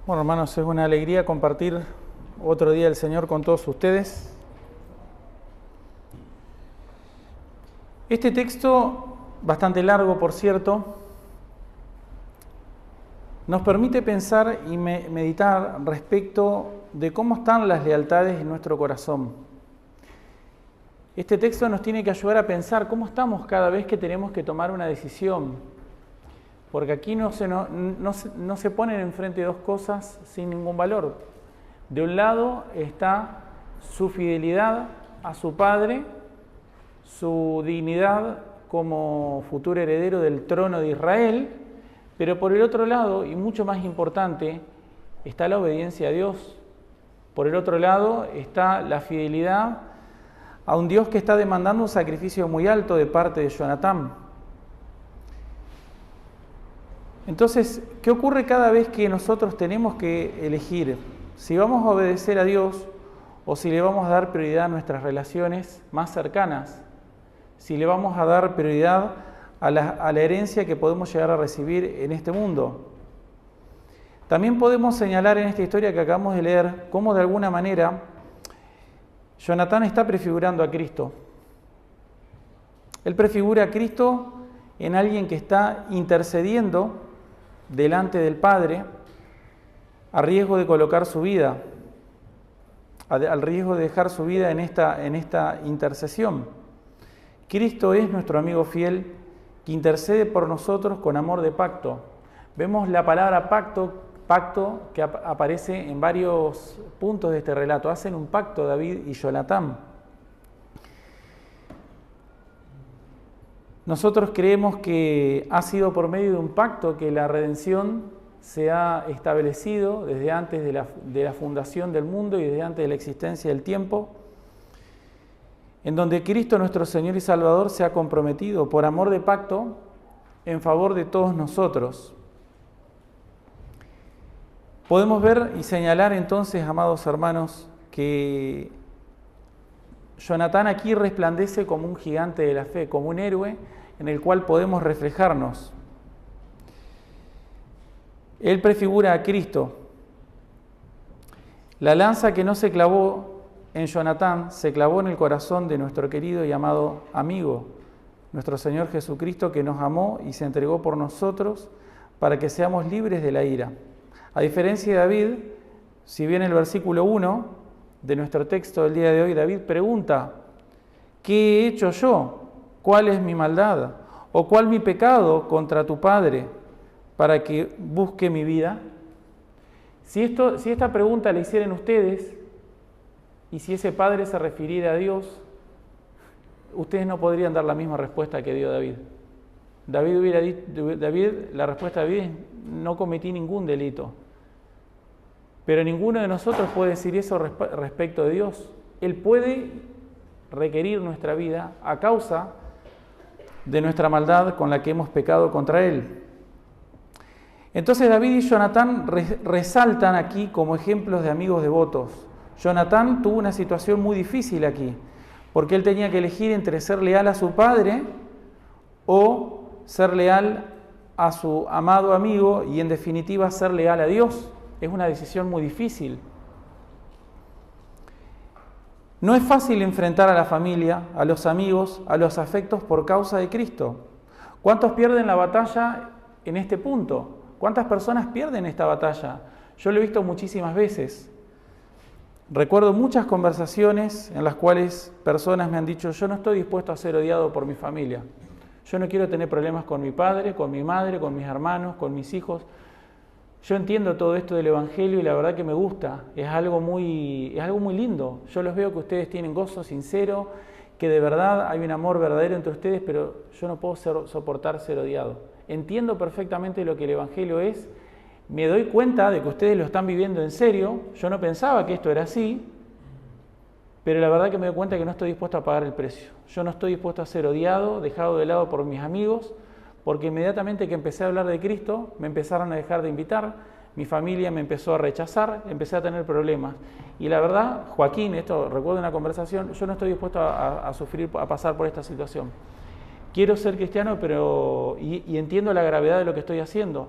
Bueno, hermanos, es una alegría compartir otro día del Señor con todos ustedes. Este texto, bastante largo por cierto, nos permite pensar y meditar respecto de cómo están las lealtades en nuestro corazón. Este texto nos tiene que ayudar a pensar cómo estamos cada vez que tenemos que tomar una decisión. Porque aquí no se ponen enfrente dos cosas sin ningún valor. De un lado está su fidelidad a su padre, su dignidad como futuro heredero del trono de Israel, pero por el otro lado, y mucho más importante, está la obediencia a Dios. Por el otro lado está la fidelidad a un Dios que está demandando un sacrificio muy alto de parte de Jonatán. Entonces, ¿qué ocurre cada vez que nosotros tenemos que elegir si vamos a obedecer a Dios o si le vamos a dar prioridad a nuestras relaciones más cercanas? Si le vamos a dar prioridad a la herencia que podemos llegar a recibir en este mundo. También podemos señalar en esta historia que acabamos de leer cómo de alguna manera Jonatán está prefigurando a Cristo. Él prefigura a Cristo en alguien que está intercediendo delante del Padre, a riesgo de colocar su vida, al riesgo de dejar su vida en esta intercesión. Cristo es nuestro amigo fiel que intercede por nosotros con amor de pacto. Vemos la palabra pacto que aparece en varios puntos de este relato. Hacen un pacto David y Jonatán. Nosotros creemos que ha sido por medio de un pacto que la redención se ha establecido desde antes de la fundación del mundo y desde antes de la existencia del tiempo, en donde Cristo nuestro Señor y Salvador se ha comprometido por amor de pacto en favor de todos nosotros. Podemos ver y señalar entonces, amados hermanos, que Jonatán aquí resplandece como un gigante de la fe, como un héroe en el cual podemos reflejarnos. Él prefigura a Cristo. La lanza que no se clavó en Jonatán se clavó en el corazón de nuestro querido y amado amigo, nuestro Señor Jesucristo, que nos amó y se entregó por nosotros para que seamos libres de la ira. A diferencia de David, si bien el versículo 1 de nuestro texto del día de hoy, David pregunta: ¿qué he hecho yo? ¿Cuál es mi maldad? ¿O cuál mi pecado contra tu Padre para que busque mi vida? Si esta pregunta la hicieran ustedes y si ese Padre se refiriera a Dios, ustedes no podrían dar la misma respuesta que dio David. La respuesta de David es: no cometí ningún delito. Pero ninguno de nosotros puede decir eso respecto de Dios. Él puede requerir nuestra vida a causa de nuestra maldad con la que hemos pecado contra Él. Entonces David y Jonatán resaltan aquí como ejemplos de amigos devotos. Jonatán tuvo una situación muy difícil aquí, porque él tenía que elegir entre ser leal a su padre o ser leal a su amado amigo y en definitiva ser leal a Dios. Es una decisión muy difícil. No es fácil enfrentar a la familia, a los amigos, a los afectos por causa de Cristo. ¿Cuántos pierden la batalla en este punto? ¿Cuántas personas pierden esta batalla? Yo lo he visto muchísimas veces. Recuerdo muchas conversaciones en las cuales personas me han dicho: yo no estoy dispuesto a ser odiado por mi familia. Yo no quiero tener problemas con mi padre, con mi madre, con mis hermanos, con mis hijos. Yo entiendo todo esto del Evangelio y la verdad que me gusta, es algo muy lindo. Yo los veo que ustedes tienen gozo sincero, que de verdad hay un amor verdadero entre ustedes, pero yo no puedo soportar ser odiado. Entiendo perfectamente lo que el Evangelio es, me doy cuenta de que ustedes lo están viviendo en serio, yo no pensaba que esto era así, pero la verdad que me doy cuenta que no estoy dispuesto a pagar el precio. Yo no estoy dispuesto a ser odiado, dejado de lado por mis amigos, porque inmediatamente que empecé a hablar de Cristo, me empezaron a dejar de invitar, mi familia me empezó a rechazar, empecé a tener problemas. Y la verdad, Joaquín, esto recuerdo una conversación, yo no estoy dispuesto a sufrir, a pasar por esta situación. Quiero ser cristiano, pero y entiendo la gravedad de lo que estoy haciendo,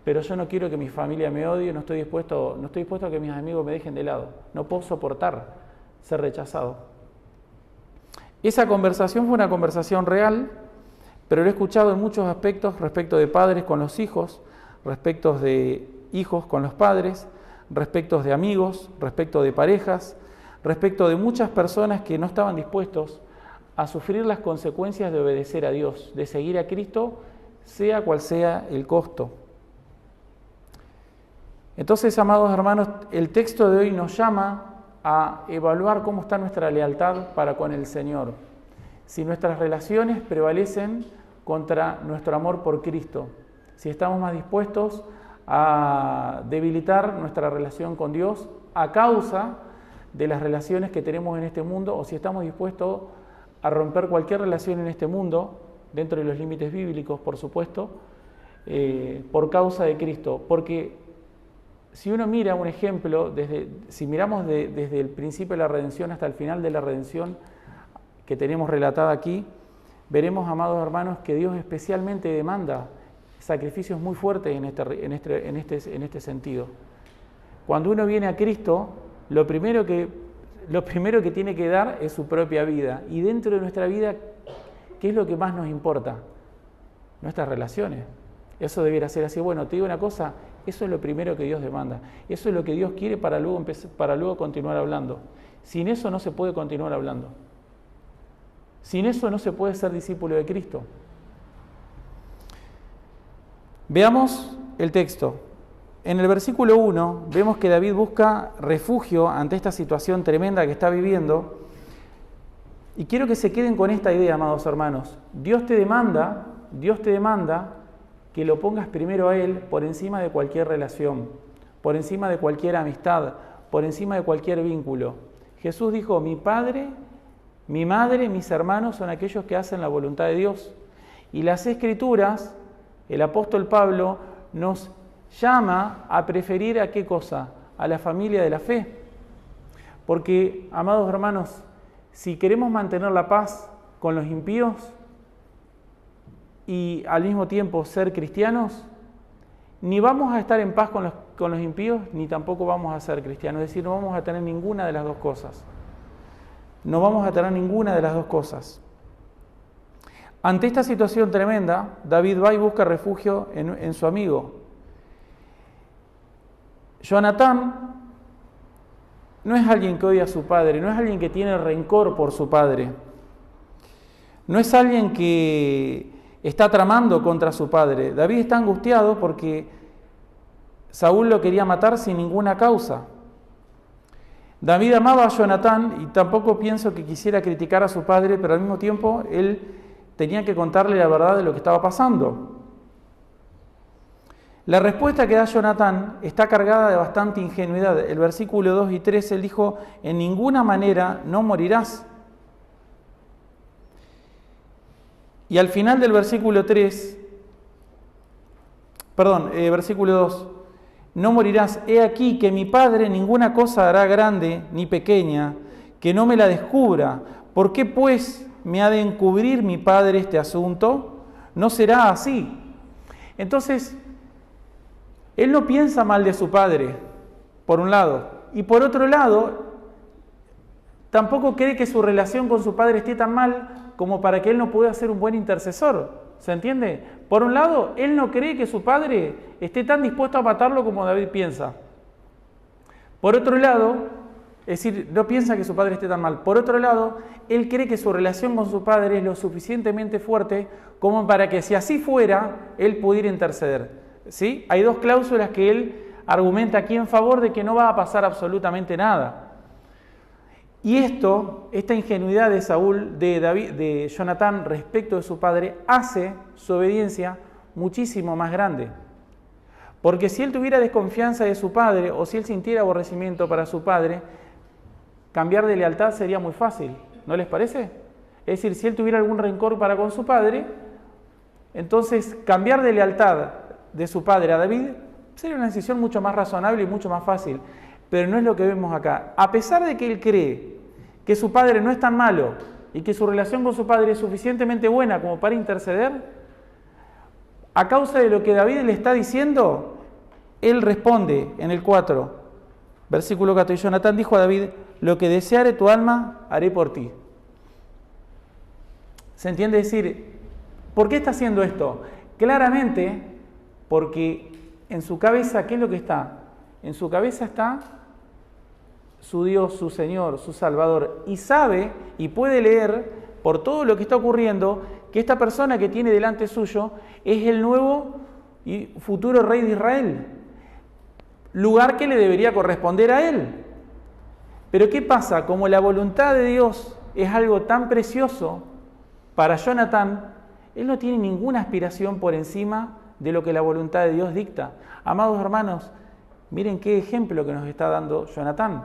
pero yo no quiero que mi familia me odie, no estoy dispuesto a que mis amigos me dejen de lado. No puedo soportar ser rechazado. Esa conversación fue una conversación real, pero lo he escuchado en muchos aspectos respecto de padres con los hijos, respecto de hijos con los padres, respecto de amigos, respecto de parejas, respecto de muchas personas que no estaban dispuestos a sufrir las consecuencias de obedecer a Dios, de seguir a Cristo, sea cual sea el costo. Entonces, amados hermanos, el texto de hoy nos llama a evaluar cómo está nuestra lealtad para con el Señor. Si nuestras relaciones prevalecen contra nuestro amor por Cristo, si estamos más dispuestos a debilitar nuestra relación con Dios a causa de las relaciones que tenemos en este mundo, o si estamos dispuestos a romper cualquier relación en este mundo, dentro de los límites bíblicos, por supuesto, por causa de Cristo. Porque si uno mira un ejemplo, si miramos desde el principio de la redención hasta el final de la redención que tenemos relatada aquí, veremos, amados hermanos, que Dios especialmente demanda sacrificios muy fuertes en este sentido. Cuando uno viene a Cristo, lo primero que tiene que dar es su propia vida. Y dentro de nuestra vida, ¿qué es lo que más nos importa? Nuestras relaciones. Eso debiera ser así. Bueno, te digo una cosa, eso es lo primero que Dios demanda. Eso es lo que Dios quiere para luego continuar hablando. Sin eso no se puede continuar hablando. Sin eso no se puede ser discípulo de Cristo. Veamos el texto. En el versículo 1 vemos que David busca refugio ante esta situación tremenda que está viviendo. Y quiero que se queden con esta idea, amados hermanos. Dios te demanda que lo pongas primero a Él por encima de cualquier relación, por encima de cualquier amistad, por encima de cualquier vínculo. Jesús dijo, mi Padre, mi madre, mis hermanos son aquellos que hacen la voluntad de Dios. Y las Escrituras, el apóstol Pablo nos llama a preferir ¿a qué cosa? A la familia de la fe. Porque, amados hermanos, si queremos mantener la paz con los impíos y al mismo tiempo ser cristianos, ni vamos a estar en paz con los impíos, ni tampoco vamos a ser cristianos. Es decir, no vamos a tener ninguna de las dos cosas. No vamos a tener ninguna de las dos cosas. Ante esta situación tremenda, David va y busca refugio en su amigo. Jonatán no es alguien que odia a su padre, no es alguien que tiene rencor por su padre. No es alguien que está tramando contra su padre. David está angustiado porque Saúl lo quería matar sin ninguna causa. David amaba a Jonatán y tampoco pienso que quisiera criticar a su padre, pero al mismo tiempo él tenía que contarle la verdad de lo que estaba pasando. La respuesta que da Jonatán está cargada de bastante ingenuidad. El versículo 2 y 3, él dijo, en ninguna manera no morirás. Y al final del versículo 2, no morirás, he aquí que mi Padre ninguna cosa hará grande ni pequeña, que no me la descubra. ¿Por qué pues me ha de encubrir mi Padre este asunto? No será así. Entonces, él no piensa mal de su padre, por un lado, y por otro lado, tampoco cree que su relación con su padre esté tan mal como para que él no pueda ser un buen intercesor. ¿Se entiende? Por un lado, él no cree que su padre esté tan dispuesto a matarlo como David piensa. Por otro lado, es decir, no piensa que su padre esté tan mal. Por otro lado, él cree que su relación con su padre es lo suficientemente fuerte como para que si así fuera, él pudiera interceder. ¿Sí? Hay dos cláusulas que él argumenta aquí en favor de que no va a pasar absolutamente nada. Y esta ingenuidad de Jonatán respecto de su padre, hace su obediencia muchísimo más grande. Porque si él tuviera desconfianza de su padre, o si él sintiera aborrecimiento para su padre, cambiar de lealtad sería muy fácil, ¿no les parece? Es decir, si él tuviera algún rencor para con su padre, entonces cambiar de lealtad de su padre a David sería una decisión mucho más razonable y mucho más fácil. Pero no es lo que vemos acá. A pesar de que él cree que su padre no es tan malo y que su relación con su padre es suficientemente buena como para interceder, a causa de lo que David le está diciendo, él responde en el 4, versículo 4, y Jonatán dijo a David, lo que deseare tu alma, haré por ti. ¿Se entiende? Decir, ¿por qué está haciendo esto? Claramente, porque en su cabeza, ¿qué es lo que está? En su cabeza está su Dios, su Señor, su Salvador, y sabe y puede leer por todo lo que está ocurriendo que esta persona que tiene delante suyo es el nuevo y futuro rey de Israel, lugar que le debería corresponder a él. Pero ¿qué pasa? Como la voluntad de Dios es algo tan precioso para Jonatán, él no tiene ninguna aspiración por encima de lo que la voluntad de Dios dicta. Amados hermanos, miren qué ejemplo que nos está dando Jonatán.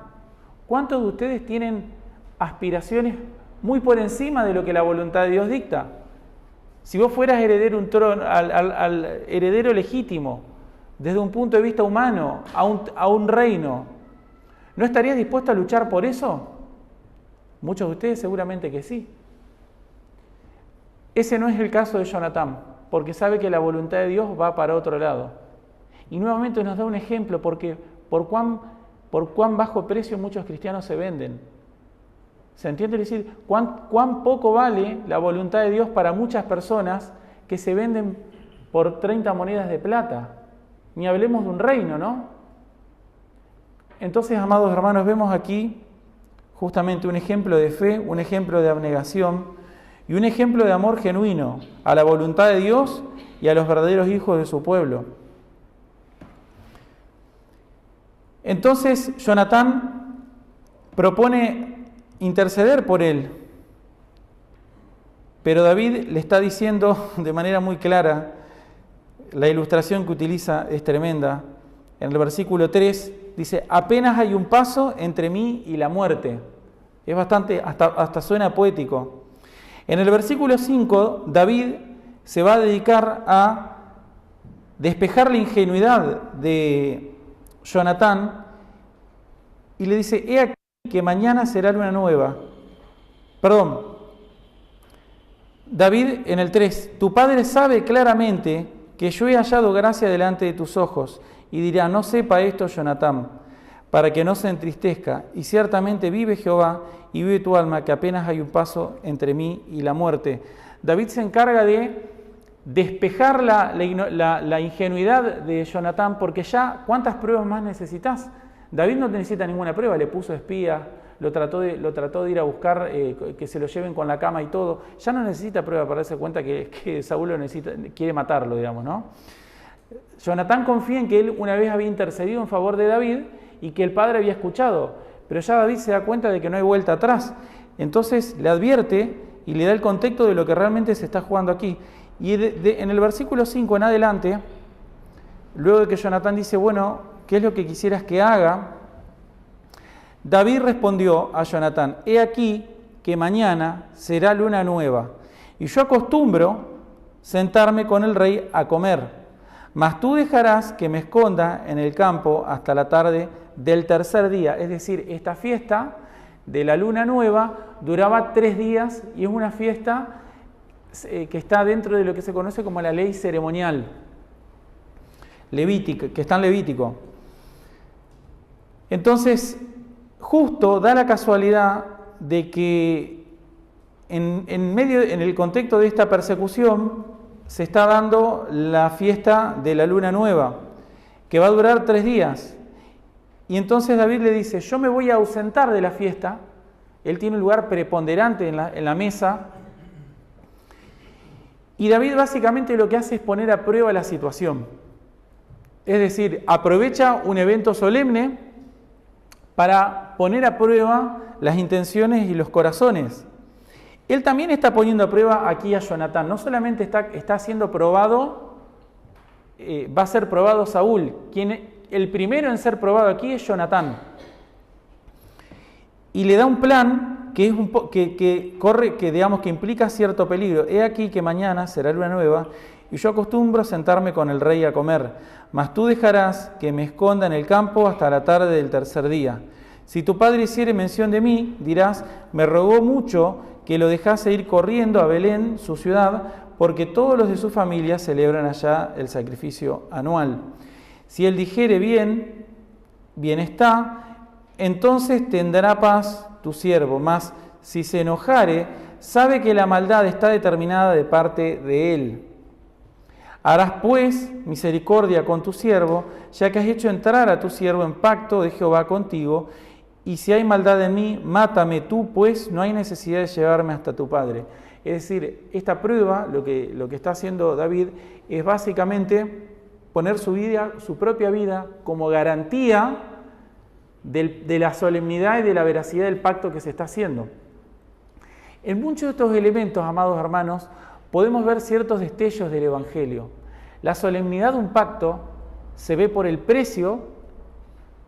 ¿Cuántos de ustedes tienen aspiraciones muy por encima de lo que la voluntad de Dios dicta? Si vos fueras heredero un trono, al heredero legítimo, desde un punto de vista humano, a un reino, ¿no estarías dispuesto a luchar por eso? Muchos de ustedes seguramente que sí. Ese no es el caso de Jonatán, porque sabe que la voluntad de Dios va para otro lado. Y nuevamente nos da un ejemplo, porque por cuán bajo precio muchos cristianos se venden. ¿Se entiende? Es decir, cuán poco vale la voluntad de Dios para muchas personas que se venden por 30 monedas de plata. Ni hablemos de un reino, ¿no? Entonces, amados hermanos, vemos aquí justamente un ejemplo de fe, un ejemplo de abnegación y un ejemplo de amor genuino a la voluntad de Dios y a los verdaderos hijos de su pueblo. Entonces, Jonatán propone interceder por él, pero David le está diciendo de manera muy clara, la ilustración que utiliza es tremenda. En el versículo 3 dice, apenas hay un paso entre mí y la muerte. Es bastante, hasta suena poético. En el versículo 5, David se va a dedicar a despejar la ingenuidad de Jonatán y le dice, he aquí que mañana será luna nueva. David en el 3, tu padre sabe claramente que yo he hallado gracia delante de tus ojos, y dirá, no sepa esto Jonatán, para que no se entristezca, y ciertamente vive Jehová, y vive tu alma, que apenas hay un paso entre mí y la muerte. David se encarga de despejar la ingenuidad de Jonatán, porque ya, ¿cuántas pruebas más necesitas? David no necesita ninguna prueba, le puso espía, lo trató de ir a buscar, que se lo lleven con la cama y todo. Ya no necesita prueba para darse cuenta que Saúl quiere matarlo, digamos, ¿no? Jonatán confía en que él una vez había intercedido en favor de David y que el padre había escuchado, pero ya David se da cuenta de que no hay vuelta atrás. Entonces le advierte y le da el contexto de lo que realmente se está jugando aquí. Y en el versículo 5 en adelante, luego de que Jonatán dice, bueno, ¿qué es lo que quisieras que haga? David respondió a Jonatán, he aquí que mañana será luna nueva, y yo acostumbro sentarme con el rey a comer, mas tú dejarás que me esconda en el campo hasta la tarde del tercer día. Es decir, esta fiesta de la luna nueva duraba 3 días y es una fiesta que está dentro de lo que se conoce como la ley ceremonial levítica, que está en Levítico. Entonces, justo da la casualidad de que en el contexto de esta persecución se está dando la fiesta de la luna nueva, que va a durar 3 días. Y entonces David le dice, yo me voy a ausentar de la fiesta. Él tiene un lugar preponderante en la mesa. Y David básicamente lo que hace es poner a prueba la situación. Es decir, aprovecha un evento solemne para poner a prueba las intenciones y los corazones. Él también está poniendo a prueba aquí a Jonatán. No solamente está siendo probado, va a ser probado Saúl. El primero en ser probado aquí es Jonatán. Y le da un plan que implica cierto peligro. He aquí que mañana será luna nueva, y yo acostumbro sentarme con el rey a comer. Mas tú dejarás que me esconda en el campo hasta la tarde del tercer día. Si tu padre hiciere mención de mí, dirás, me rogó mucho que lo dejase ir corriendo a Belén, su ciudad, porque todos los de su familia celebran allá el sacrificio anual. Si él dijere bien, bien está, entonces tendrá paz tu siervo. Mas si se enojare, sabe que la maldad está determinada de parte de él. Harás pues misericordia con tu siervo, ya que has hecho entrar a tu siervo en pacto de Jehová contigo, y si hay maldad en mí, mátame tú, pues no hay necesidad de llevarme hasta tu padre. Es decir, esta prueba, lo que está haciendo David, es básicamente poner su propia vida como garantía de la solemnidad y de la veracidad del pacto que se está haciendo. En muchos de estos elementos, amados hermanos, podemos ver ciertos destellos del Evangelio. La solemnidad de un pacto se ve por el precio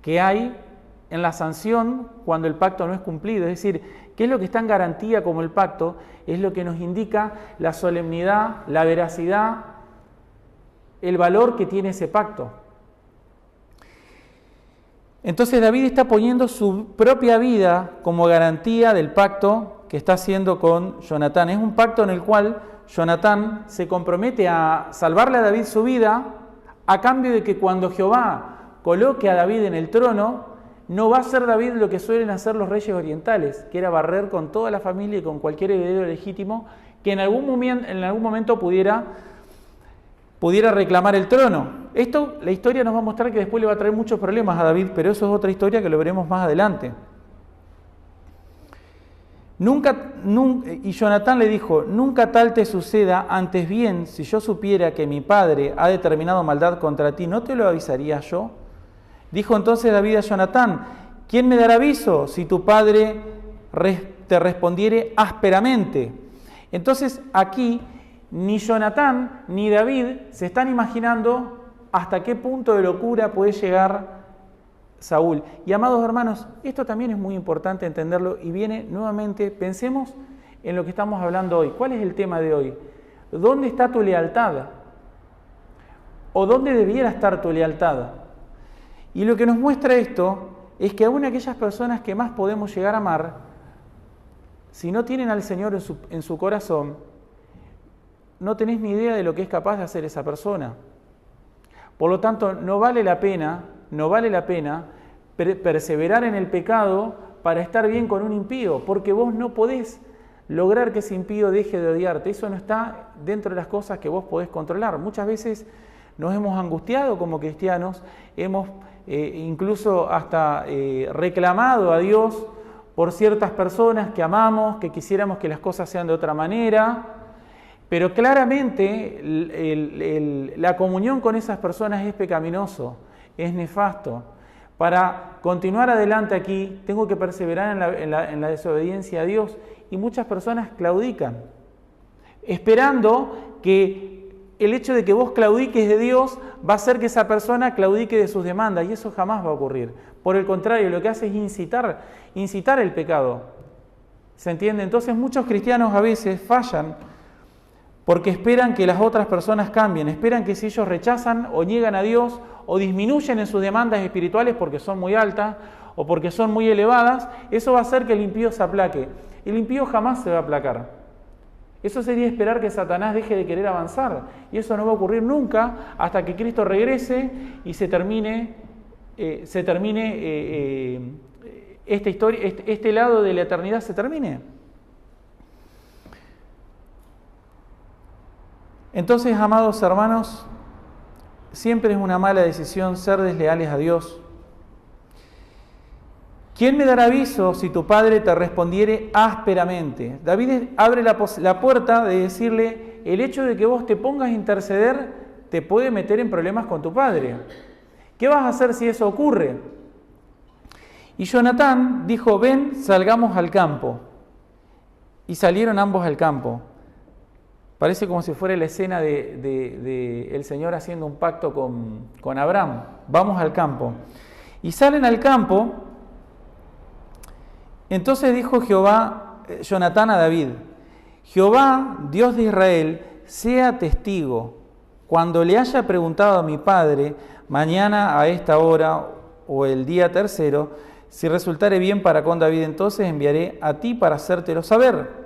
que hay en la sanción cuando el pacto no es cumplido. Es decir, ¿qué es lo que está en garantía como el pacto? Es lo que nos indica la solemnidad, la veracidad, el valor que tiene ese pacto. Entonces David está poniendo su propia vida como garantía del pacto que está haciendo con Jonatán. Es un pacto en el cual Jonatán se compromete a salvarle a David su vida a cambio de que cuando Jehová coloque a David en el trono, no va a ser David lo que suelen hacer los reyes orientales, que era barrer con toda la familia y con cualquier heredero legítimo que en algún momento pudiera reclamar el trono. La historia nos va a mostrar que después le va a traer muchos problemas a David, pero eso es otra historia que lo veremos más adelante. Y Jonatán le dijo, nunca tal te suceda, antes bien, si yo supiera que mi padre ha determinado maldad contra ti, ¿no te lo avisaría yo? Dijo entonces David a Jonatán, ¿quién me dará aviso si tu padre te respondiere ásperamente? Entonces aquí ni Jonatán ni David se están imaginando hasta qué punto de locura puede llegar Saúl. Y amados hermanos, esto también es muy importante entenderlo y viene nuevamente, pensemos en lo que estamos hablando hoy. ¿Cuál es el tema de hoy? ¿Dónde está tu lealtad? ¿O dónde debiera estar tu lealtad? Y lo que nos muestra esto es que aún aquellas personas que más podemos llegar a amar, si no tienen al Señor en su corazón, no tenés ni idea de lo que es capaz de hacer esa persona. Por lo tanto, no vale la pena perseverar en el pecado para estar bien con un impío, porque vos no podés lograr que ese impío deje de odiarte. Eso no está dentro de las cosas que vos podés controlar. Muchas veces nos hemos angustiado como cristianos, hemos incluso hasta reclamado a Dios por ciertas personas que amamos, que quisiéramos que las cosas sean de otra manera, pero claramente la comunión con esas personas es pecaminoso, es nefasto. Para continuar adelante aquí, tengo que perseverar en la desobediencia a Dios, y muchas personas claudican, esperando que el hecho de que vos claudiques de Dios va a hacer que esa persona claudique de sus demandas, y eso jamás va a ocurrir. Por el contrario, lo que hace es incitar el pecado. ¿Se entiende? Entonces muchos cristianos a veces fallan porque esperan que las otras personas cambien, esperan que si ellos rechazan o niegan a Dios o disminuyen en sus demandas espirituales porque son muy altas o porque son muy elevadas, eso va a hacer que el impío se aplaque. El impío jamás se va a aplacar. Eso sería esperar que Satanás deje de querer avanzar, y eso no va a ocurrir nunca hasta que Cristo regrese y se termine esta historia, este lado de la eternidad se termine. Entonces, amados hermanos, siempre es una mala decisión ser desleales a Dios. ¿Quién me dará aviso si tu padre te respondiere ásperamente? David abre la puerta de decirle, el hecho de que vos te pongas a interceder te puede meter en problemas con tu padre. ¿Qué vas a hacer si eso ocurre? Y Jonatán dijo, ven, salgamos al campo. Y salieron ambos al campo. Parece como si fuera la escena de el Señor haciendo un pacto con Abraham. Vamos al campo. Y salen al campo. Entonces dijo Jonatán a David, Jehová, Dios de Israel, sea testigo. Cuando le haya preguntado a mi padre, mañana a esta hora o el día tercero, si resultare bien para con David, entonces enviaré a ti para hacértelo saber.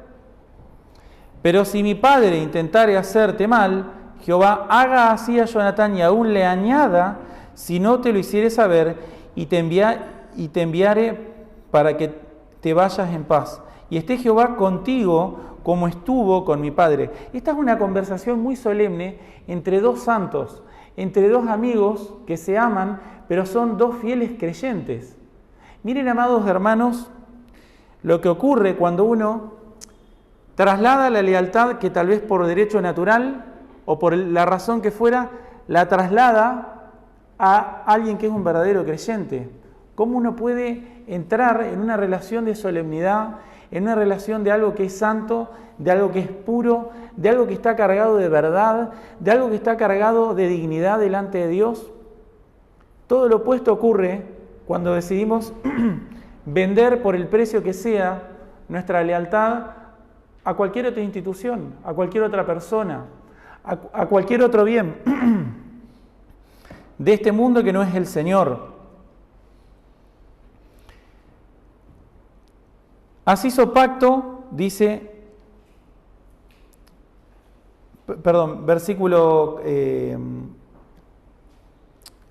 Pero si mi padre intentare hacerte mal, Jehová haga así a Jonatán y aún le añada, si no te lo hiciere saber, y te enviaré para que te vayas en paz. Y esté Jehová contigo como estuvo con mi padre. Esta es una conversación muy solemne entre dos santos, entre dos amigos que se aman, pero son dos fieles creyentes. Miren, amados hermanos, lo que ocurre cuando uno traslada la lealtad que tal vez por derecho natural o por la razón que fuera, la traslada a alguien que es un verdadero creyente. ¿Cómo uno puede entrar en una relación de solemnidad, en una relación de algo que es santo, de algo que es puro, de algo que está cargado de verdad, de algo que está cargado de dignidad delante de Dios? Todo lo opuesto ocurre cuando decidimos vender por el precio que sea nuestra lealtad a cualquier otra institución, a cualquier otra persona, a cualquier otro bien de este mundo que no es el Señor. Así hizo pacto, dice, versículo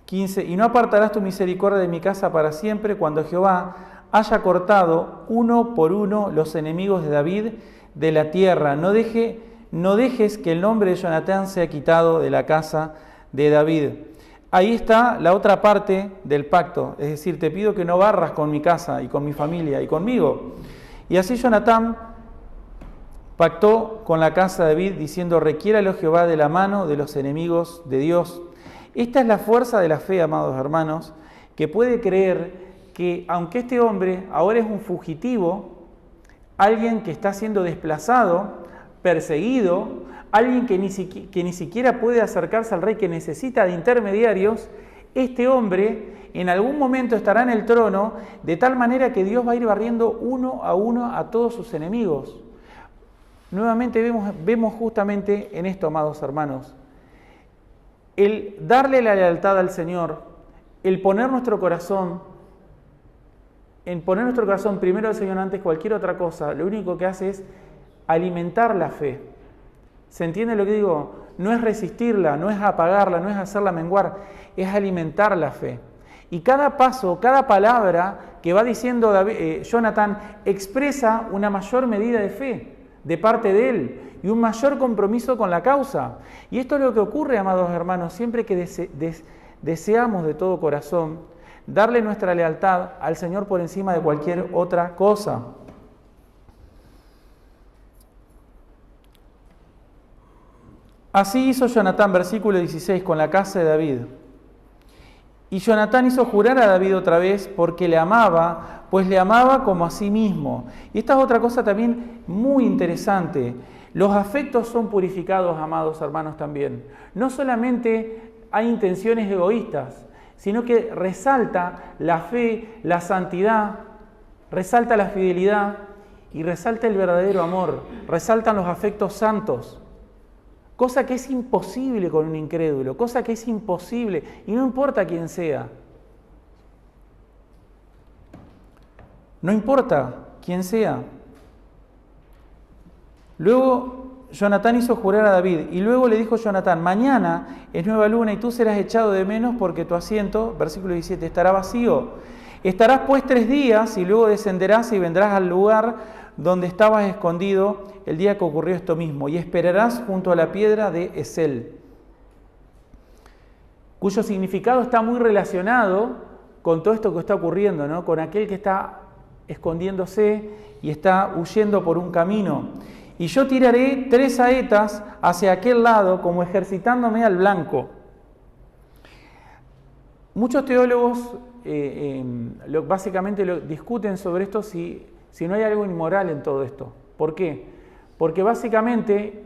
15, y no apartarás tu misericordia de mi casa para siempre, cuando Jehová haya cortado uno por uno los enemigos de David de la tierra. No dejes que el nombre de Jonatán sea quitado de la casa de David. Ahí está la otra parte del pacto, es decir, te pido que no barras con mi casa y con mi familia y conmigo. Y así Jonatán pactó con la casa de David diciendo, requiéralo Jehová de la mano de los enemigos de Dios. Esta es la fuerza de la fe, amados hermanos, que puede creer que aunque este hombre ahora es un fugitivo, alguien que está siendo desplazado, perseguido, alguien que ni siquiera puede acercarse al rey, que necesita de intermediarios, este hombre en algún momento estará en el trono, de tal manera que Dios va a ir barriendo uno a todos sus enemigos. Nuevamente vemos justamente en esto, amados hermanos, el darle la lealtad al Señor, el poner nuestro corazón primero al Señor antes cualquier otra cosa, lo único que hace es alimentar la fe. ¿Se entiende lo que digo? No es resistirla, no es apagarla, no es hacerla menguar, es alimentar la fe. Y cada paso, cada palabra que va diciendo Jonatán expresa una mayor medida de fe de parte de él y un mayor compromiso con la causa. Y esto es lo que ocurre, amados hermanos, siempre que deseamos de todo corazón darle nuestra lealtad al Señor por encima de cualquier otra cosa. Así hizo Jonatán, versículo 16, con la casa de David. Y Jonatán hizo jurar a David otra vez porque le amaba, pues le amaba como a sí mismo. Y esta es otra cosa también muy interesante. Los afectos son purificados, amados hermanos, también. No solamente hay intenciones egoístas, sino que resalta la fe, la santidad, resalta la fidelidad y resalta el verdadero amor, resaltan los afectos santos. Cosa que es imposible con un incrédulo, cosa que es imposible, y no importa quién sea. No importa quién sea. Luego Jonatán hizo jurar a David, y luego le dijo Jonatán, mañana es nueva luna y tú serás echado de menos porque tu asiento, versículo 17, estará vacío. Estarás pues 3 días y luego descenderás y vendrás al lugar donde estabas escondido el día que ocurrió esto mismo, y esperarás junto a la piedra de Esel, cuyo significado está muy relacionado con todo esto que está ocurriendo, ¿no? Con aquel que está escondiéndose y está huyendo por un camino. Y yo tiraré 3 saetas hacia aquel lado, como ejercitándome al blanco. Muchos teólogos básicamente discuten sobre esto si no hay algo inmoral en todo esto. ¿Por qué? Porque básicamente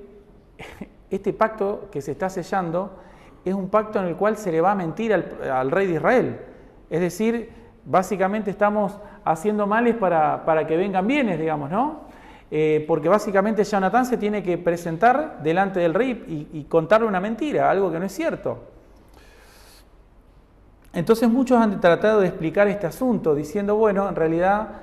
este pacto que se está sellando es un pacto en el cual se le va a mentir al rey de Israel. Es decir, básicamente estamos haciendo males para que vengan bienes, digamos, ¿no? Porque básicamente Jonatán se tiene que presentar delante del rey y contarle una mentira, algo que no es cierto. Entonces muchos han tratado de explicar este asunto diciendo, bueno, en realidad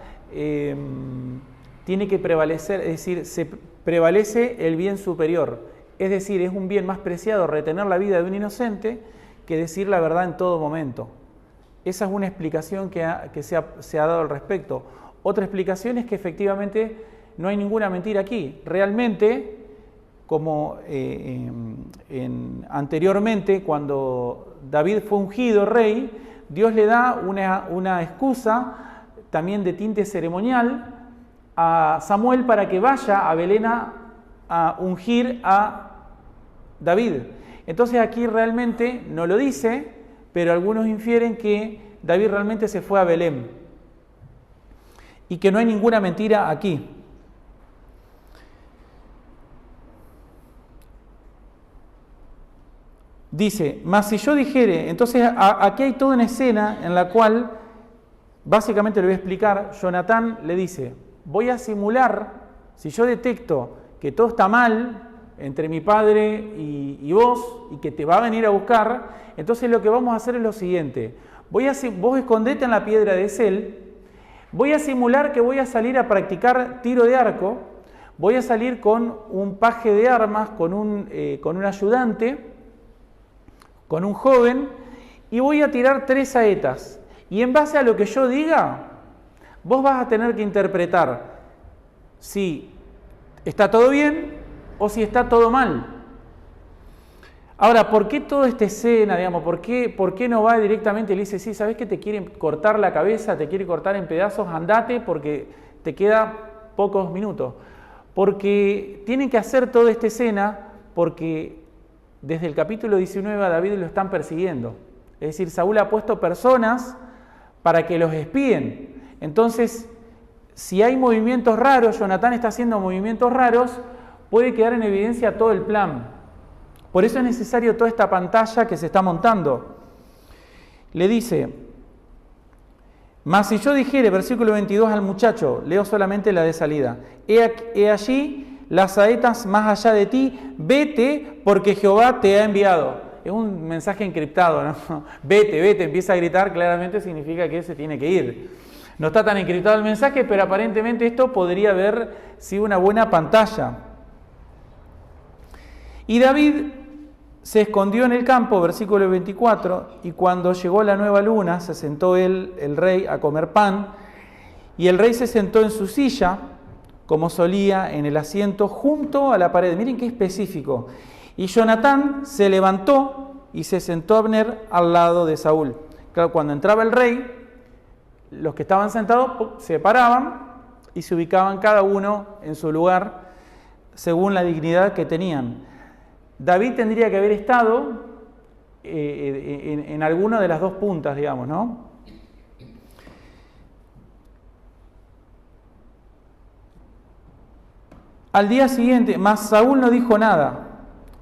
tiene que prevalecer, es decir, se prevalece el bien superior. Es decir, es un bien más preciado retener la vida de un inocente que decir la verdad en todo momento. Esa es una explicación que se ha dado al respecto. Otra explicación es que efectivamente no hay ninguna mentira aquí. Realmente, como anteriormente, cuando David fue ungido rey, Dios le da una excusa también de tinte ceremonial a Samuel para que vaya a Belén a ungir a David. Entonces aquí realmente no lo dice, pero algunos infieren que David realmente se fue a Belén y que no hay ninguna mentira aquí. Dice, mas si yo dijere, entonces aquí hay toda una escena en la cual, básicamente lo voy a explicar, Jonatán le dice, voy a simular, si yo detecto que todo está mal entre mi padre y vos, y que te va a venir a buscar, entonces lo que vamos a hacer es lo siguiente, vos escondete en la piedra de Esel, voy a simular que voy a salir a practicar tiro de arco, voy a salir con un paje de armas, con un ayudante, con un joven, y voy a tirar 3 saetas. Y en base a lo que yo diga, vos vas a tener que interpretar si está todo bien o si está todo mal. Ahora, ¿por qué toda esta escena, digamos? ¿Por qué no va directamente y le dice, sí, sabes que te quieren cortar la cabeza, te quieren cortar en pedazos, andate porque te queda pocos minutos? Porque tienen que hacer toda esta escena porque desde el capítulo 19 a David lo están persiguiendo. Es decir, Saúl ha puesto personas para que los espíen. Entonces, si hay movimientos raros, Jonatán está haciendo movimientos raros, puede quedar en evidencia todo el plan. Por eso es necesario toda esta pantalla que se está montando. Le dice, mas si yo dijere, versículo 22 al muchacho, leo solamente la de salida, he allí las saetas más allá de ti, vete porque Jehová te ha enviado. Es un mensaje encriptado, ¿no? Vete, empieza a gritar, claramente significa que se tiene que ir. No está tan encriptado el mensaje, pero aparentemente esto podría haber sido una buena pantalla. Y David se escondió en el campo, versículo 24, y cuando llegó la nueva luna, se sentó él, el rey, a comer pan, y el rey se sentó en su silla, como solía, en el asiento junto a la pared. Miren qué específico. Y Jonatán se levantó y se sentó Abner al lado de Saúl. Claro, cuando entraba el rey, los que estaban sentados se paraban y se ubicaban cada uno en su lugar según la dignidad que tenían. David tendría que haber estado en alguna de las dos puntas, digamos, ¿no? Al día siguiente, mas Saúl no dijo nada.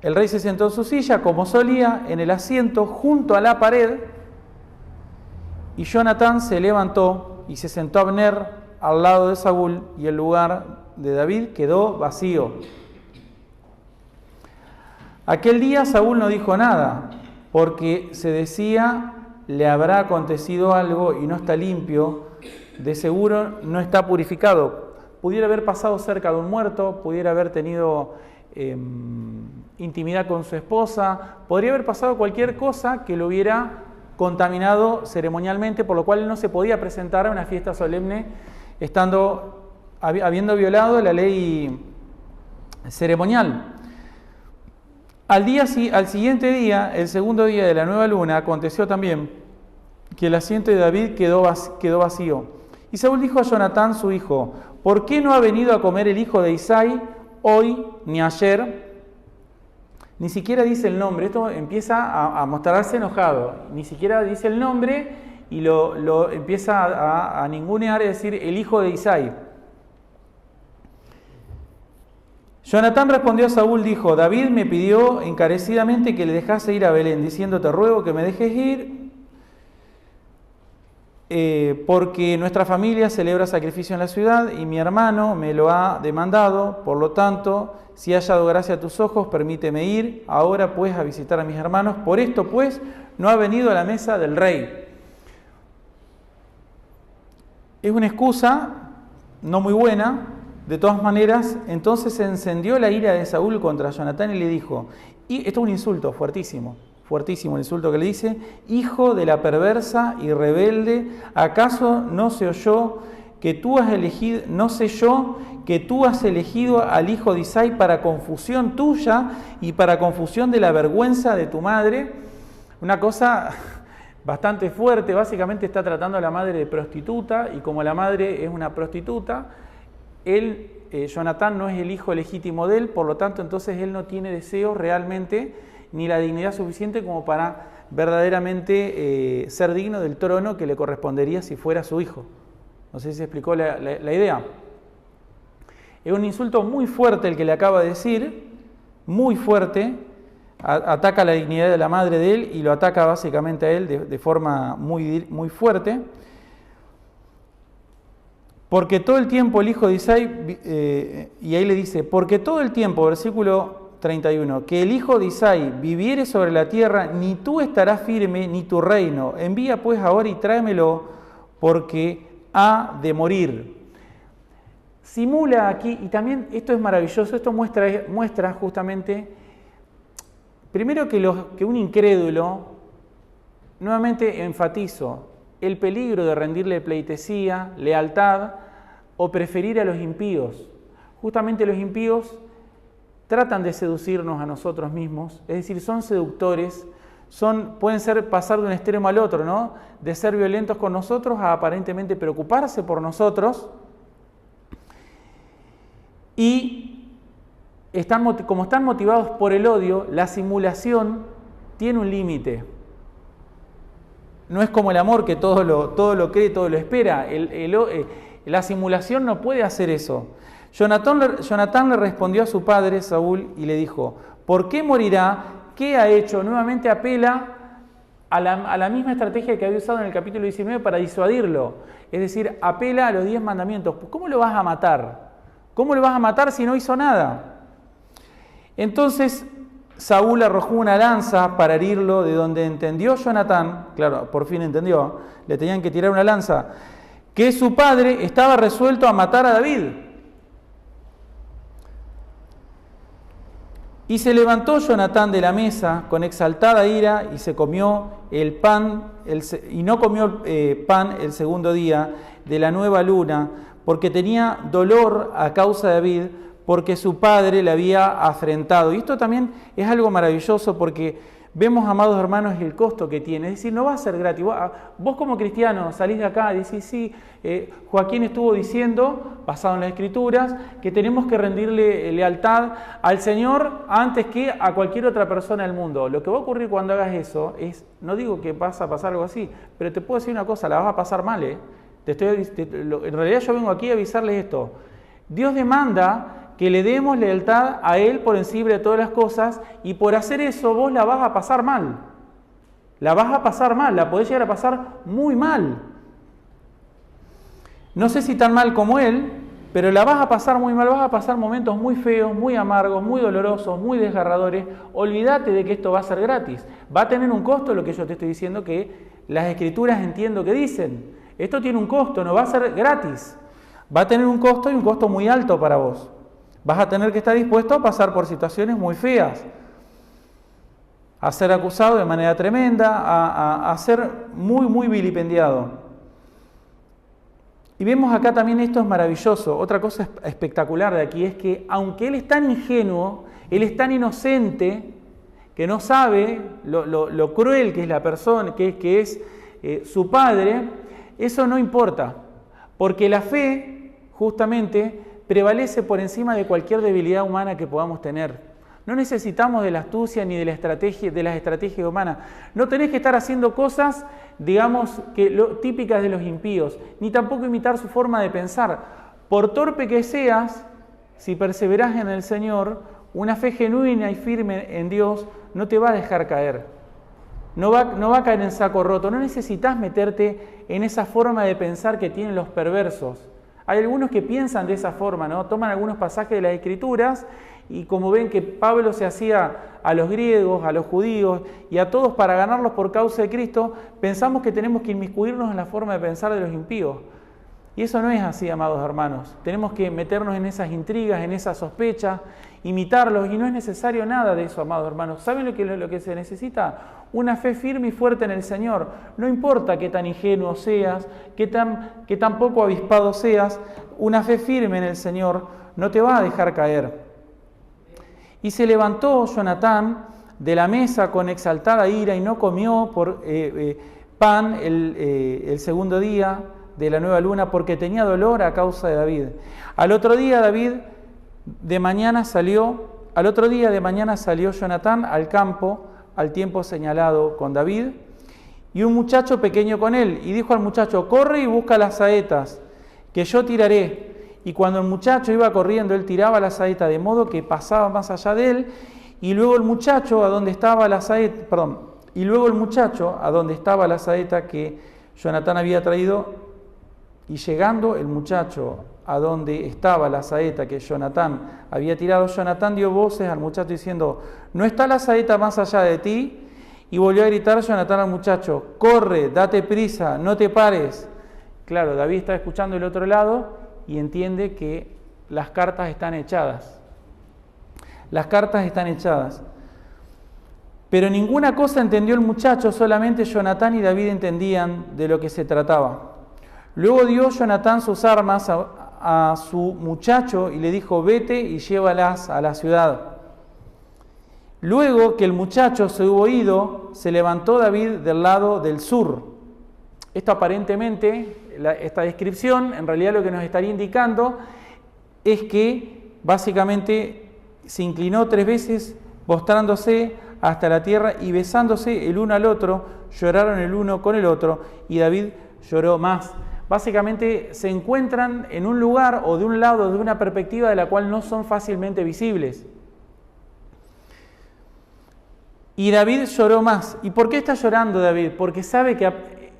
El rey se sentó en su silla, como solía, en el asiento junto a la pared, y Jonatán se levantó y se sentó Abner al lado de Saúl, y el lugar de David quedó vacío. Aquel día Saúl no dijo nada, porque se decía, le habrá acontecido algo y no está limpio, de seguro no está purificado. Pudiera haber pasado cerca de un muerto, pudiera haber tenido intimidad con su esposa, podría haber pasado cualquier cosa que lo hubiera contaminado ceremonialmente, por lo cual él no se podía presentar a una fiesta solemne habiendo violado la ley ceremonial. Al siguiente día, el segundo día de la nueva luna, aconteció también que el asiento de David quedó vacío. Y Saúl dijo a Jonatán, su hijo, ¿por qué no ha venido a comer el hijo de Isaí hoy ni ayer? Ni siquiera dice el nombre, esto empieza a mostrarse enojado, ni siquiera dice el nombre y lo empieza a ningunear, es decir, el hijo de Isaí. Jonatán respondió a Saúl, dijo, David me pidió encarecidamente que le dejase ir a Belén, diciendo, te ruego que me dejes ir, porque nuestra familia celebra sacrificio en la ciudad y mi hermano me lo ha demandado, por lo tanto, si ha hallado gracia a tus ojos, permíteme ir ahora pues a visitar a mis hermanos, por esto pues no ha venido a la mesa del rey. Es una excusa no muy buena. De todas maneras, entonces se encendió la ira de Saúl contra Jonatán y le dijo, y esto es un insulto fuertísimo, fuertísimo el insulto que le dice, hijo de la perversa y rebelde, ¿acaso no sé yo que tú has elegido, no sé yo que tú has elegido al hijo de Isaí para confusión tuya y para confusión de la vergüenza de tu madre? Una cosa bastante fuerte, básicamente está tratando a la madre de prostituta, y como la madre es una prostituta, él, Jonatán, no es el hijo legítimo de él, por lo tanto entonces él no tiene deseos realmente ni la dignidad suficiente como para verdaderamente ser digno del trono que le correspondería si fuera su hijo. No sé si se explicó la idea. Es un insulto muy fuerte el que le acaba de decir, muy fuerte, ataca la dignidad de la madre de él y lo ataca básicamente a él de forma muy fuerte. Porque todo el tiempo el hijo de Isaí, y ahí le dice, porque todo el tiempo, versículo 31, que el hijo de Isaí viviere sobre la tierra, ni tú estarás firme, ni tu reino. Envía pues ahora y tráemelo, porque ha de morir. Simula aquí, y también esto es maravilloso, esto muestra justamente, primero que un incrédulo, nuevamente enfatizo, el peligro de rendirle pleitesía, lealtad o preferir a los impíos. Justamente los impíos tratan de seducirnos a nosotros mismos, es decir, son seductores, pueden pasar de un extremo al otro, ¿no? De ser violentos con nosotros a aparentemente preocuparse por nosotros. Y como están motivados por el odio, la simulación tiene un límite. No es como el amor que todo lo cree, todo lo espera. La simulación no puede hacer eso. Jonatán le respondió a su padre Saúl y le dijo, ¿por qué morirá? ¿Qué ha hecho? Nuevamente apela a la misma estrategia que había usado en el capítulo 19 para disuadirlo. Es decir, apela a los 10 mandamientos. ¿Cómo lo vas a matar? ¿Cómo lo vas a matar si no hizo nada? Entonces Saúl arrojó una lanza para herirlo, de donde entendió Jonatán, claro, por fin entendió, le tenían que tirar una lanza, que su padre estaba resuelto a matar a David. Y se levantó Jonatán de la mesa con exaltada ira y se comió el pan, y no comió pan el segundo día de la nueva luna, porque tenía dolor a causa de David, porque su padre le había afrentado. Y esto también es algo maravilloso porque vemos, amados hermanos, el costo que tiene. Es decir, no va a ser gratis. Vos como cristiano salís de acá y decís, sí, Joaquín estuvo diciendo, basado en las Escrituras, que tenemos que rendirle lealtad al Señor antes que a cualquier otra persona del mundo. Lo que va a ocurrir cuando hagas eso es, no digo que vas a pasar algo así, pero te puedo decir una cosa, la vas a pasar mal, ¿eh? En realidad yo vengo aquí a avisarles esto. Dios demanda que le demos lealtad a Él por encima de todas las cosas, y por hacer eso vos la vas a pasar mal. La vas a pasar mal, la podés llegar a pasar muy mal. No sé si tan mal como Él, pero la vas a pasar muy mal, vas a pasar momentos muy feos, muy amargos, muy dolorosos, muy desgarradores. Olvídate de que esto va a ser gratis. Va a tener un costo lo que yo te estoy diciendo, que las Escrituras entiendo que dicen. Esto tiene un costo, no va a ser gratis. Va a tener un costo, y un costo muy alto para vos. Vas a tener que estar dispuesto a pasar por situaciones muy feas, a ser acusado de manera tremenda, a ser muy vilipendiado. Y vemos acá también, esto es maravilloso, otra cosa espectacular de aquí es que aunque él es tan ingenuo, él es tan inocente, que no sabe lo cruel que es la persona, que es su padre, eso no importa, porque la fe justamente prevalece por encima de cualquier debilidad humana que podamos tener. No necesitamos de la astucia ni de las estrategias humanas. No tenés que estar haciendo cosas, digamos, típicas de los impíos, ni tampoco imitar su forma de pensar. Por torpe que seas, si perseverás en el Señor, una fe genuina y firme en Dios no te va a dejar caer. No va a caer en saco roto. No necesitas meterte en esa forma de pensar que tienen los perversos. Hay algunos que piensan de esa forma, ¿no? Toman algunos pasajes de las Escrituras y como ven que Pablo se hacía a los griegos, a los judíos y a todos para ganarlos por causa de Cristo, pensamos que tenemos que inmiscuirnos en la forma de pensar de los impíos. Y eso no es así, amados hermanos. Tenemos que meternos en esas intrigas, en esas sospechas, imitarlos, y no es necesario nada de eso, amados hermanos. ¿Saben lo que se necesita? Una fe firme y fuerte en el Señor. No importa qué tan ingenuo seas, qué tan poco avispado seas, una fe firme en el Señor no te va a dejar caer. Y se levantó Jonatán de la mesa con exaltada ira y no comió pan el segundo día de la nueva luna, porque tenía dolor a causa de David. Al otro día de mañana salió Jonatán al campo al tiempo señalado con David, y un muchacho pequeño con él, y dijo al muchacho: corre y busca las saetas, que yo tiraré. Y cuando el muchacho iba corriendo, él tiraba la saeta, de modo que pasaba más allá de él, y luego el muchacho a donde estaba la saeta, que Jonatán había traído, y llegando el muchacho a donde estaba la saeta que Jonatán había tirado, Jonatán dio voces al muchacho diciendo: ¿no está la saeta más allá de ti? Y volvió a gritar Jonatán al muchacho: corre, date prisa, no te pares. Claro, David está escuchando el otro lado y entiende que las cartas están echadas. Las cartas están echadas. Pero ninguna cosa entendió el muchacho, solamente Jonatán y David entendían de lo que se trataba. Luego dio Jonatán sus armas a su muchacho y le dijo: vete y llévalas a la ciudad. Luego que el muchacho se hubo ido, se levantó David del lado del sur. Esto aparentemente, esta descripción, en realidad lo que nos estaría indicando es que básicamente se inclinó 3 veces, postrándose hasta la tierra y besándose el uno al otro, lloraron el uno con el otro, y David lloró más. Básicamente se encuentran en un lugar o de un lado, de una perspectiva de la cual no son fácilmente visibles. Y David lloró más. ¿Y por qué está llorando David? Porque sabe que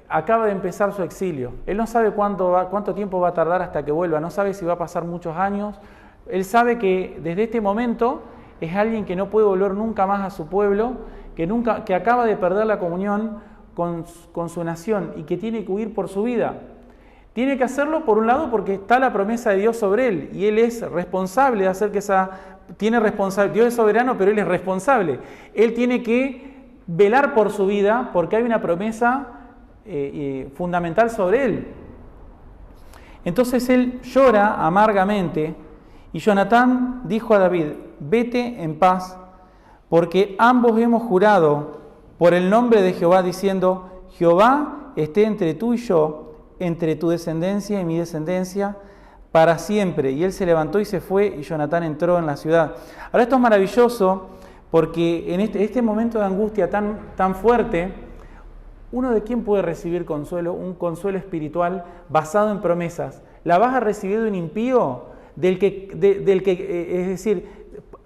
acaba de empezar su exilio. Él no sabe cuánto tiempo va a tardar hasta que vuelva, no sabe si va a pasar muchos años. Él sabe que desde este momento es alguien que no puede volver nunca más a su pueblo, que acaba de perder la comunión con su nación y que tiene que huir por su vida. Tiene que hacerlo, por un lado, porque está la promesa de Dios sobre él y él es responsable de hacer que Dios es soberano, pero él es responsable. Él tiene que velar por su vida porque hay una promesa fundamental sobre él. Entonces él llora amargamente y Jonatán dijo a David: vete en paz, porque ambos hemos jurado por el nombre de Jehová, diciendo: Jehová esté entre tú y yo, entre tu descendencia y mi descendencia, para siempre. Y él se levantó y se fue, y Jonatán entró en la ciudad. Ahora, esto es maravilloso, porque en este momento de angustia tan fuerte, ¿uno de quién puede recibir consuelo? Un consuelo espiritual basado en promesas. ¿La vas a recibir de un impío? Es decir,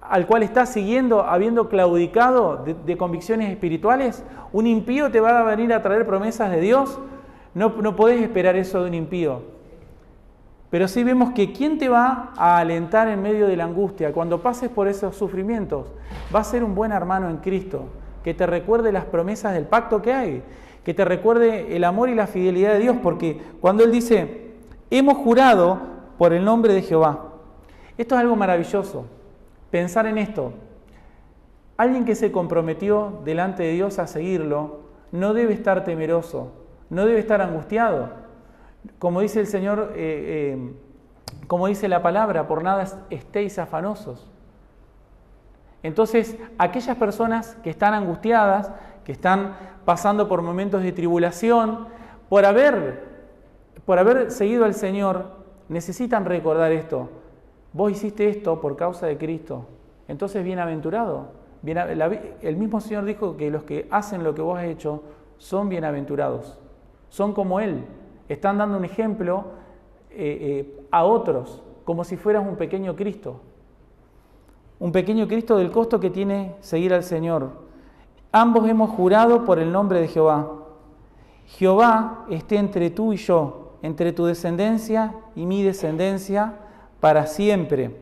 al cual estás siguiendo, habiendo claudicado de convicciones espirituales. ¿Un impío te va a venir a traer promesas de Dios? No podés esperar eso de un impío. Pero sí vemos que ¿quién te va a alentar en medio de la angustia? Cuando pases por esos sufrimientos, va a ser un buen hermano en Cristo, que te recuerde las promesas del pacto que hay, que te recuerde el amor y la fidelidad de Dios, porque cuando Él dice: hemos jurado por el nombre de Jehová. Esto es algo maravilloso, pensar en esto. Alguien que se comprometió delante de Dios a seguirlo, no debe estar temeroso, no debe estar angustiado. Como dice el Señor, como dice la palabra, por nada estéis afanosos. Entonces, aquellas personas que están angustiadas, que están pasando por momentos de tribulación, por haber seguido al Señor, necesitan recordar esto: vos hiciste esto por causa de Cristo, entonces bienaventurado. El mismo Señor dijo que los que hacen lo que vos has hecho son bienaventurados, son como Él, están dando un ejemplo a otros, como si fueras un pequeño Cristo del costo que tiene seguir al Señor. Ambos hemos jurado por el nombre de Jehová. Jehová esté entre tú y yo, entre tu descendencia y mi descendencia, para siempre.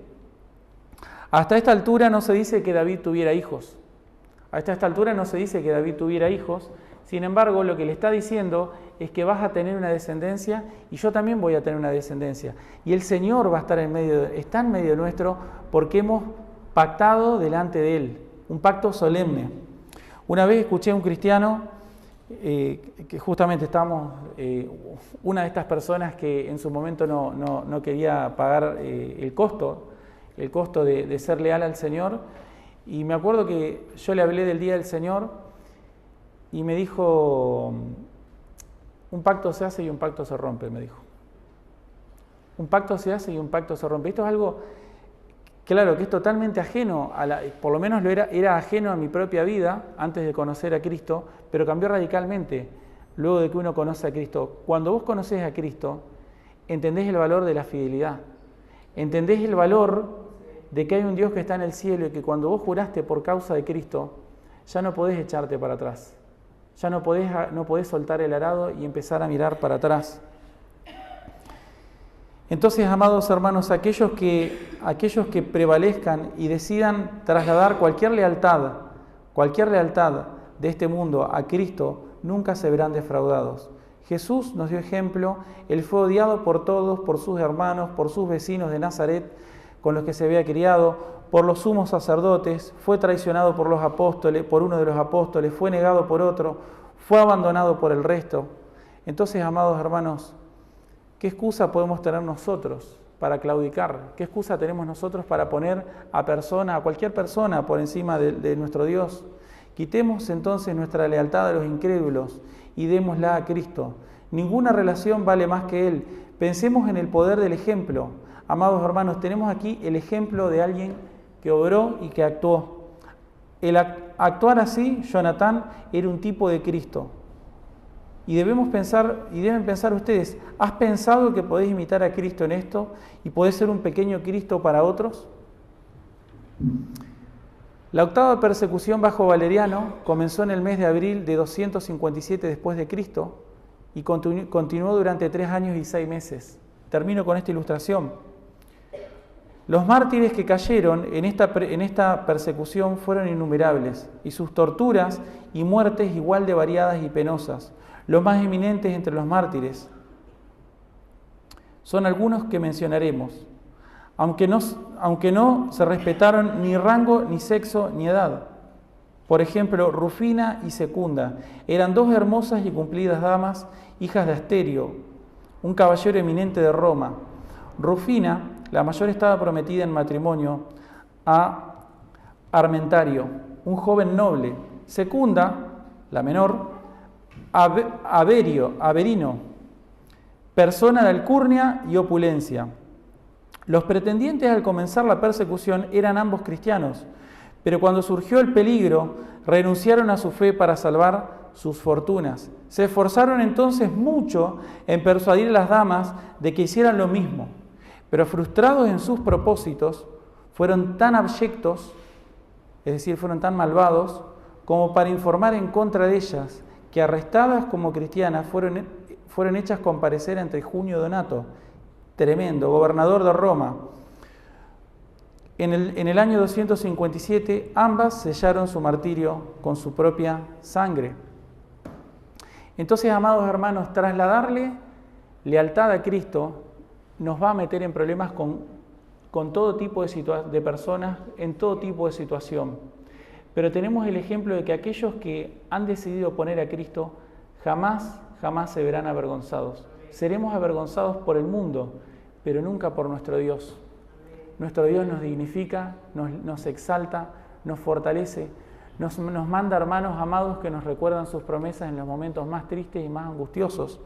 Hasta esta altura no se dice que David tuviera hijos. Sin embargo, lo que le está diciendo es que vas a tener una descendencia y yo también voy a tener una descendencia. Y el Señor va a estar está en medio nuestro porque hemos pactado delante de Él, un pacto solemne. Una vez escuché a un cristiano que justamente estábamos, una de estas personas que en su momento no quería pagar el costo de ser leal al Señor, y me acuerdo que yo le hablé del Día del Señor y me dijo, un pacto se hace y un pacto se rompe, me dijo. Un pacto se hace y un pacto se rompe. Esto es algo, claro, que es totalmente ajeno, por lo menos era ajeno a mi propia vida antes de conocer a Cristo, pero cambió radicalmente luego de que uno conoce a Cristo. Cuando vos conocés a Cristo, entendés el valor de la fidelidad, entendés el valor de que hay un Dios que está en el cielo y que cuando vos juraste por causa de Cristo, ya no podés echarte para atrás. Ya no podés soltar el arado y empezar a mirar para atrás. Entonces, amados hermanos, aquellos que prevalezcan y decidan trasladar cualquier lealtad de este mundo a Cristo, nunca se verán defraudados. Jesús nos dio ejemplo, Él fue odiado por todos, por sus hermanos, por sus vecinos de Nazaret, con los que se había criado, por los sumos sacerdotes, fue traicionado por uno de los apóstoles, fue negado por otro, fue abandonado por el resto. Entonces, amados hermanos, ¿qué excusa podemos tener nosotros para claudicar? ¿Qué excusa tenemos nosotros para poner a cualquier persona por encima de nuestro Dios? Quitemos entonces nuestra lealtad a los incrédulos y démosla a Cristo. Ninguna relación vale más que Él. Pensemos en el poder del ejemplo. Amados hermanos, tenemos aquí el ejemplo de alguien que obró y que actuó. El actuar así, Jonatán era un tipo de Cristo. Y deben pensar ustedes, ¿has pensado que podés imitar a Cristo en esto y podés ser un pequeño Cristo para otros? La octava persecución bajo Valeriano comenzó en el mes de abril de 257 después de Cristo y continuó durante 3 años y 6 meses. Termino con esta ilustración. Los mártires que cayeron en esta persecución fueron innumerables, y sus torturas y muertes igual de variadas y penosas. Los más eminentes entre los mártires son algunos que mencionaremos, aunque no se respetaron ni rango, ni sexo, ni edad. Por ejemplo, Rufina y Secunda eran 2 hermosas y cumplidas damas, hijas de Asterio, un caballero eminente de Roma. Rufina, la mayor, estaba prometida en matrimonio a Armentario, un joven noble. Secunda, la menor, Averino, persona de alcurnia y opulencia. Los pretendientes al comenzar la persecución eran ambos cristianos, pero cuando surgió el peligro, renunciaron a su fe para salvar sus fortunas. Se esforzaron entonces mucho en persuadir a las damas de que hicieran lo mismo, pero frustrados en sus propósitos, fueron tan abyectos, es decir, fueron tan malvados, como para informar en contra de ellas, que arrestadas como cristianas fueron hechas comparecer ante Junio Donato, tremendo, gobernador de Roma. En el año 257, ambas sellaron su martirio con su propia sangre. Entonces, amados hermanos, trasladarle lealtad a Cristo nos va a meter en problemas con todo tipo de personas, en todo tipo de situación. Pero tenemos el ejemplo de que aquellos que han decidido poner a Cristo jamás se verán avergonzados. Seremos avergonzados por el mundo, pero nunca por nuestro Dios. Nuestro Dios nos dignifica, nos exalta, nos fortalece, nos manda hermanos amados que nos recuerdan sus promesas en los momentos más tristes y más angustiosos.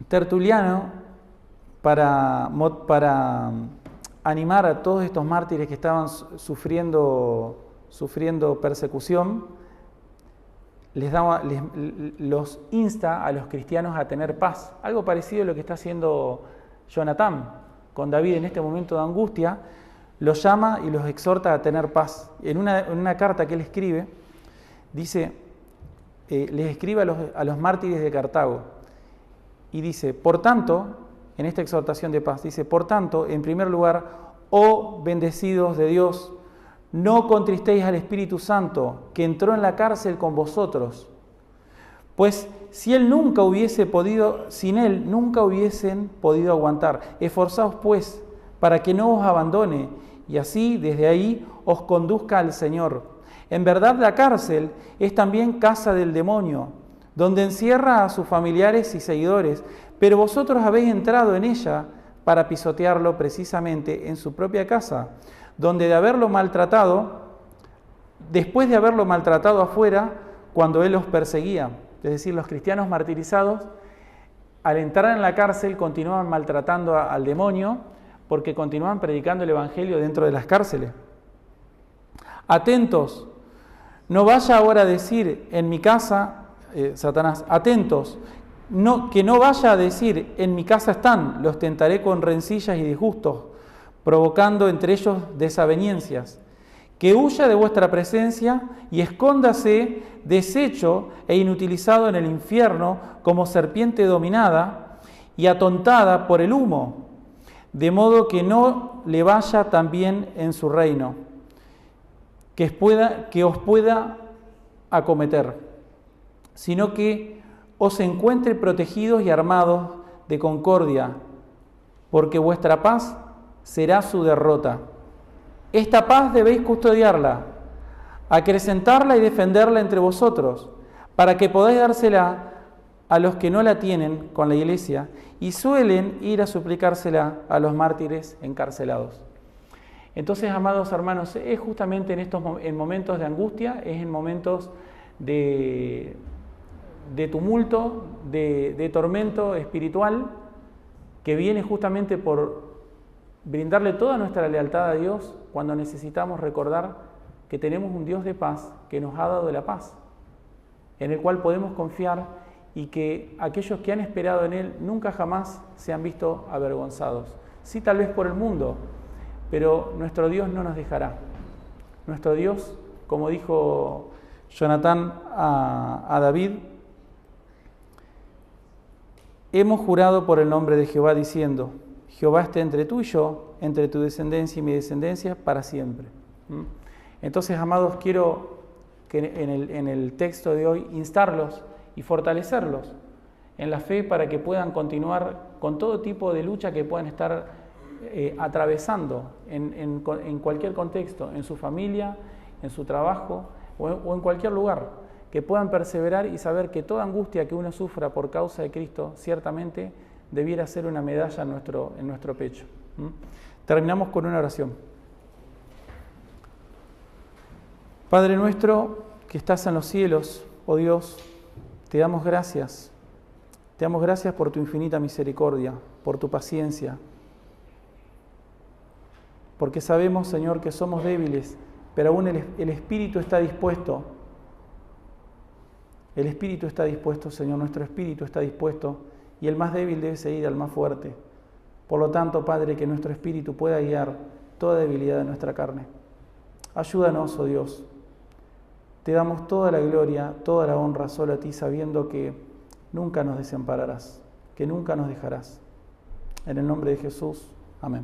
Tertuliano, para animar a todos estos mártires que estaban sufriendo persecución, los insta a los cristianos a tener paz. Algo parecido a lo que está haciendo Jonatán con David en este momento de angustia, los llama y los exhorta a tener paz. En una carta que él escribe, dice, les escribe a los mártires de Cartago, y dice, por tanto, en esta exhortación de paz, dice, por tanto, en primer lugar, oh bendecidos de Dios, no contristéis al Espíritu Santo, que entró en la cárcel con vosotros. Pues sin él nunca hubiesen podido aguantar. Esforzaos pues, para que no os abandone, y así desde ahí os conduzca al Señor. En verdad la cárcel es también casa del demonio, donde encierra a sus familiares y seguidores, pero vosotros habéis entrado en ella para pisotearlo precisamente en su propia casa, donde después de haberlo maltratado afuera, cuando él los perseguía. Es decir, los cristianos martirizados, al entrar en la cárcel, continuaban maltratando al demonio, porque continuaban predicando el Evangelio dentro de las cárceles. Atentos, no vaya ahora a decir en mi casa, Satanás, atentos, que no vaya a decir en mi casa están, los tentaré con rencillas y disgustos, provocando entre ellos desavenencias. Que huya de vuestra presencia y escóndase deshecho e inutilizado en el infierno como serpiente dominada y atontada por el humo, de modo que no le vaya también en su reino, que os pueda acometer, sino que os encuentre protegidos y armados de concordia, porque vuestra paz será su derrota. Esta paz debéis custodiarla, acrecentarla y defenderla entre vosotros, para que podáis dársela a los que no la tienen con la Iglesia y suelen ir a suplicársela a los mártires encarcelados. Entonces, amados hermanos, es justamente en momentos de angustia, es en momentos de tumulto, de tormento espiritual, que viene justamente por brindarle toda nuestra lealtad a Dios, cuando necesitamos recordar que tenemos un Dios de paz que nos ha dado la paz, en el cual podemos confiar y que aquellos que han esperado en Él nunca jamás se han visto avergonzados. Sí, tal vez por el mundo, pero nuestro Dios no nos dejará. Nuestro Dios, como dijo Jonatán a David, hemos jurado por el nombre de Jehová diciendo, Jehová esté entre tú y yo, entre tu descendencia y mi descendencia, para siempre. Entonces, amados, quiero que en el texto de hoy instarlos y fortalecerlos en la fe para que puedan continuar con todo tipo de lucha que puedan estar atravesando en cualquier contexto, en su familia, en su trabajo o en cualquier lugar, que puedan perseverar y saber que toda angustia que uno sufra por causa de Cristo, ciertamente debiera ser una medalla en nuestro pecho. Terminamos con una oración. Padre nuestro que estás en los cielos, oh Dios, te damos gracias. Te damos gracias por tu infinita misericordia, por tu paciencia, porque sabemos, Señor, que somos débiles, pero aún el Espíritu está dispuesto. El Espíritu está dispuesto, Señor, nuestro Espíritu está dispuesto, y el más débil debe seguir al más fuerte. Por lo tanto, Padre, que nuestro Espíritu pueda guiar toda debilidad de nuestra carne. Ayúdanos, oh Dios. Te damos toda la gloria, toda la honra solo a ti, sabiendo que nunca nos desampararás, que nunca nos dejarás. En el nombre de Jesús. Amén.